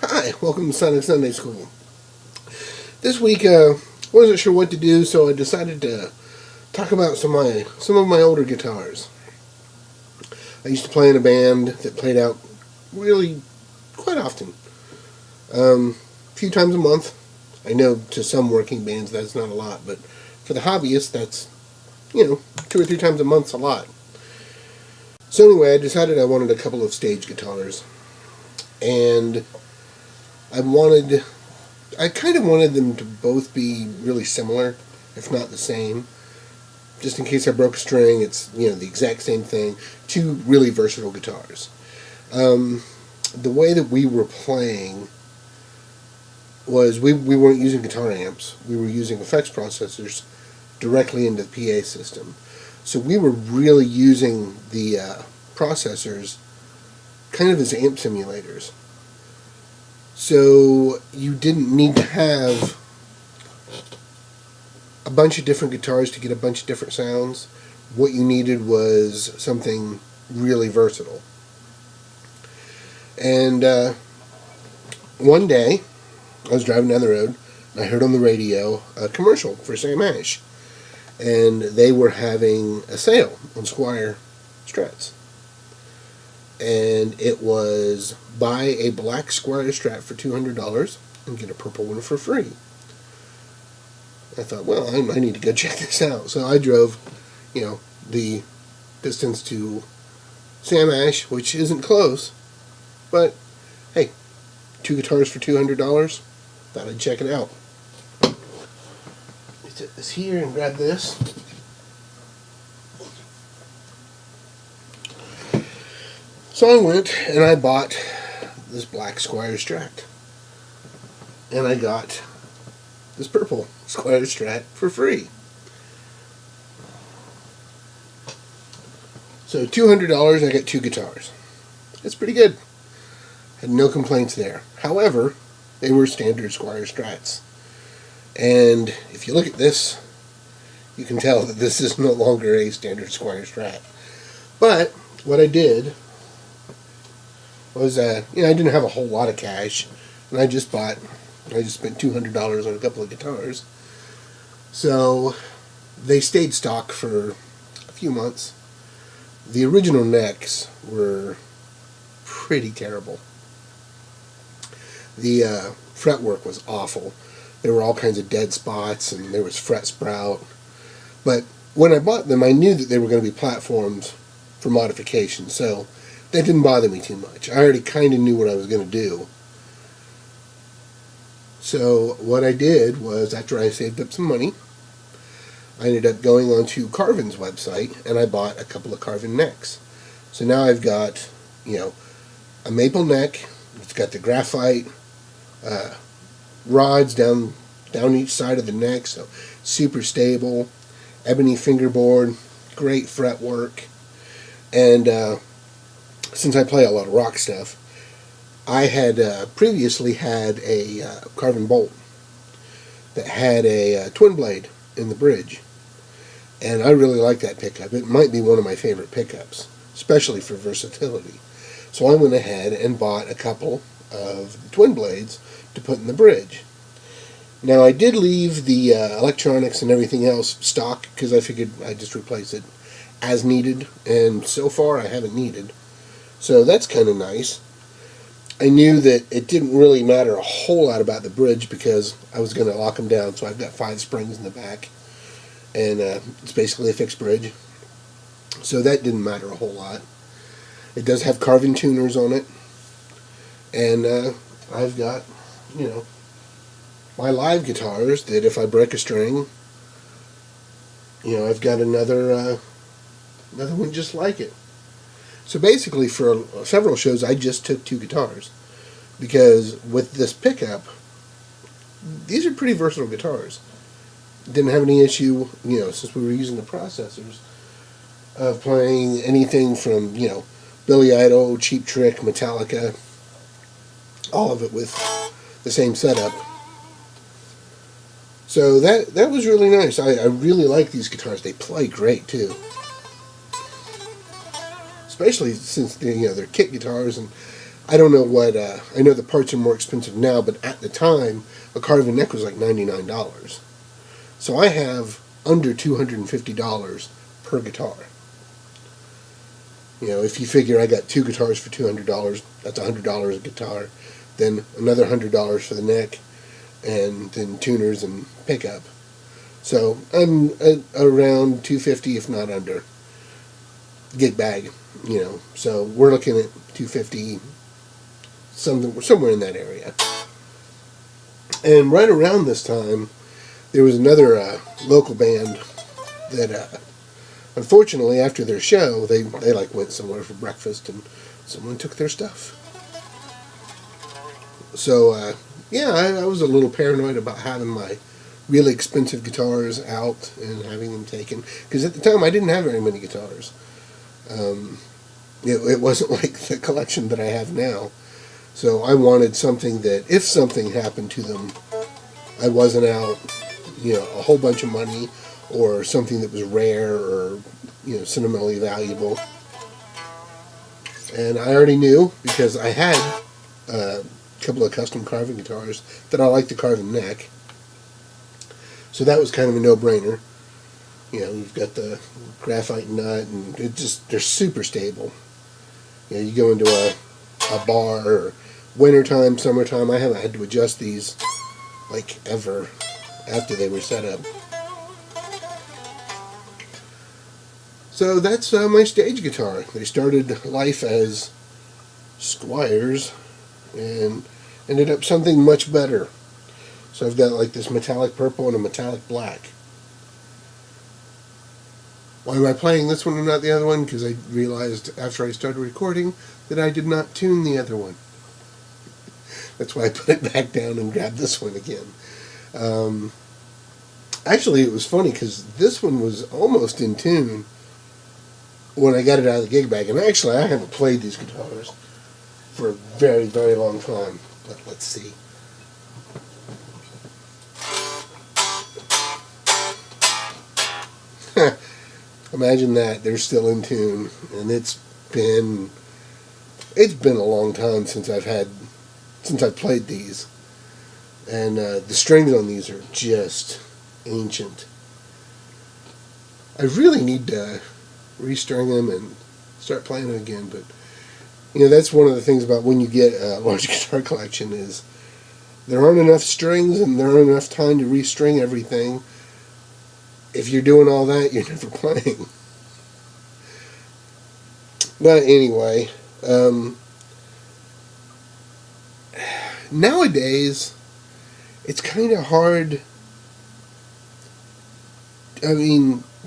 Hi, welcome to Sonic Sunday School. This week, wasn't sure what to do, so I decided to talk about some of my older guitars. I used to play in a band that played out really quite often, a few times a month. I know to some working bands that's not a lot, but for the hobbyists, that's 2 or 3 times a month's a lot. So anyway, I decided I wanted a couple of stage guitars, and I kind of wanted them to both be really similar, if not the same. Just in case I broke a string, it's the exact same thing. 2 really versatile guitars. The way that we were playing was we weren't using guitar amps. We were using effects processors directly into the PA system. So we were really using the processors kind of as amp simulators. So you didn't need to have a bunch of different guitars to get a bunch of different sounds. What you needed was something really versatile. And one day, I was driving down the road, and I heard on the radio a commercial for Sam Ash. And they were having a sale on Squier Strats. And it was buy a black Squier Strat for $200 and get a purple one for free. I thought, well, I need to go check this out. So I drove, the distance to Sam Ash, which isn't close, but hey, 2 guitars for $200. Thought I'd check it out. Let's set this here and grab this. So I went and I bought this black Squier Strat. And I got this purple Squier Strat for free. So $200, I got 2 guitars. That's pretty good. Had no complaints there. However, they were standard Squier Strats. And if you look at this, you can tell that this is no longer a standard Squier Strat. But what I did was, I didn't have a whole lot of cash, and I just spent $200 on a couple of guitars. So they stayed stock for a few months. The original necks were pretty terrible. The fretwork was awful. There were all kinds of dead spots, and there was fret sprout. But when I bought them, I knew that they were going to be platforms for modification, so that didn't bother me too much. I already kind of knew what I was going to do. So what I did was, after I saved up some money, I ended up going onto Carvin's website, and I bought a couple of Carvin necks. So now I've got, a maple neck. It's got the graphite rods down each side of the neck, so super stable. Ebony fingerboard, great fretwork, and since I play a lot of rock stuff, I had previously had a Carvin bolt that had a twin blade in the bridge, and I really like that pickup. It might be one of my favorite pickups, especially for versatility. So I went ahead and bought a couple of the twin blades to put in the bridge. Now I did leave the electronics and everything else stock because I figured I'd just replace it as needed, and so far I haven't needed. So that's kind of nice. I knew that it didn't really matter a whole lot about the bridge because I was going to lock them down, so I've got 5 springs in the back, and it's basically a fixed bridge. So that didn't matter a whole lot. It does have Carvin tuners on it, and I've got, my live guitars that if I break a string, I've got another one just like it. So basically, for several shows, I just took 2 guitars. Because with this pickup, these are pretty versatile guitars. Didn't have any issue, since we were using the processors, of playing anything from, Billy Idol, Cheap Trick, Metallica, all of it with the same setup. So that was really nice. I really like these guitars. They play great too. Especially since they're kit guitars, and I don't know what, I know the parts are more expensive now, but at the time, a carving neck was like $99. So I have under $250 per guitar. If you figure I got 2 guitars for $200, that's $100 a guitar, then another $100 for the neck, and then tuners and pickup. So I'm around $250, if not under, gig bag. So we're looking at $250, somewhere in that area. And right around this time, there was another local band that, unfortunately, after their show, they went somewhere for breakfast, and someone took their stuff. So I was a little paranoid about having my really expensive guitars out and having them taken, because at the time I didn't have very many guitars. It wasn't like the collection that I have now. So I wanted something that, if something happened to them, I wasn't out, a whole bunch of money, or something that was rare or, sentimentally valuable. And I already knew, because I had a couple of custom carving guitars, that I liked the carving neck. So that was kind of a no-brainer. You've got the graphite nut, and they're super stable. You go into a bar, or wintertime, summertime, I haven't had to adjust these ever after they were set up. So that's my stage guitar. They started life as Squiers and ended up something much better. So I've got this metallic purple and a metallic black. Why am I playing this one and not the other one? Because I realized after I started recording that I did not tune the other one. That's why I put it back down and grabbed this one again. Actually, it was funny because this one was almost in tune when I got it out of the gig bag. And actually, I haven't played these guitars for a very, very long time. But let's see. Imagine that. They're still in tune. And it's been a long time since I've played these. And the strings on these are just ancient. I really need to restring them and start playing them again, but that's one of the things about when you get a large guitar collection is there aren't enough strings and there aren't enough time to restring everything. If you're doing all that, you're never playing. But anyway, nowadays it's kind of hard,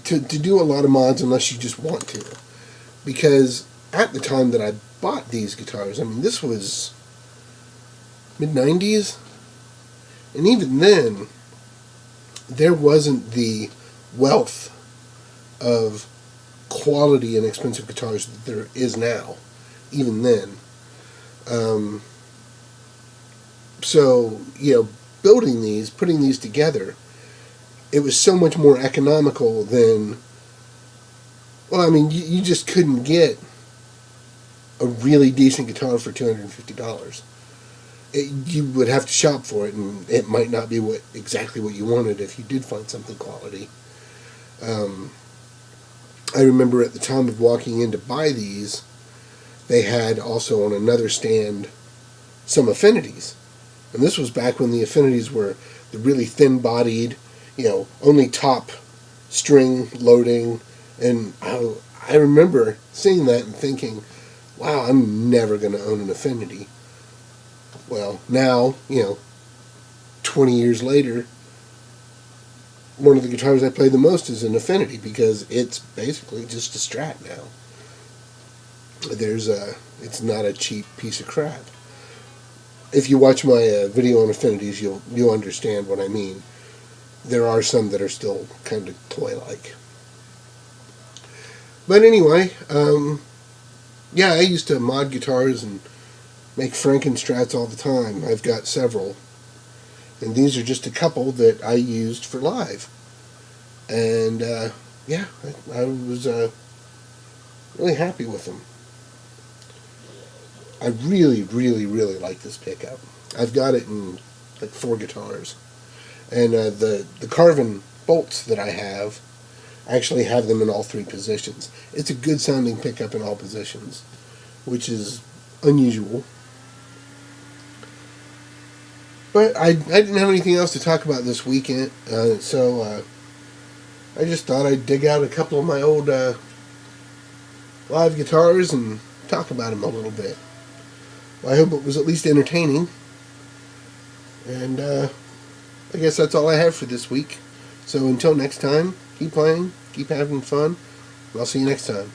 to do a lot of mods unless you just want to. Because at the time that I bought these guitars, this was mid-90s, and even then, there wasn't the wealth of quality and expensive guitars that there is now, even then. So, building these, putting these together, it was so much more economical than, you just couldn't get a really decent guitar for $250. You would have to shop for it, and it might not be exactly what you wanted if you did find something quality. I remember at the time of walking in to buy these, they had also on another stand some Affinities. And this was back when the Affinities were the really thin-bodied, only top string loading. And I remember seeing that and thinking, wow, I'm never going to own an Affinity. Well, now, 20 years later, one of the guitars I play the most is an Affinity because it's basically just a Strat now. it's not a cheap piece of crap. If you watch my video on affinities, you'll understand what I mean. There are some that are still kind of toy-like. But anyway, yeah, I used to mod guitars and make Frankenstrats all the time. I've got several. And these are just a couple that I used for live. And, yeah, I was really happy with them. I really, really, really like this pickup. I've got it in like 4 guitars. And the carving bolts that I have, I actually have them in all 3 positions. It's a good sounding pickup in all positions, which is unusual. But I didn't have anything else to talk about this weekend, so I just thought I'd dig out a couple of my old live guitars and talk about them a little bit. Well, I hope it was at least entertaining. And I guess that's all I have for this week. So until next time, keep playing, keep having fun, and I'll see you next time.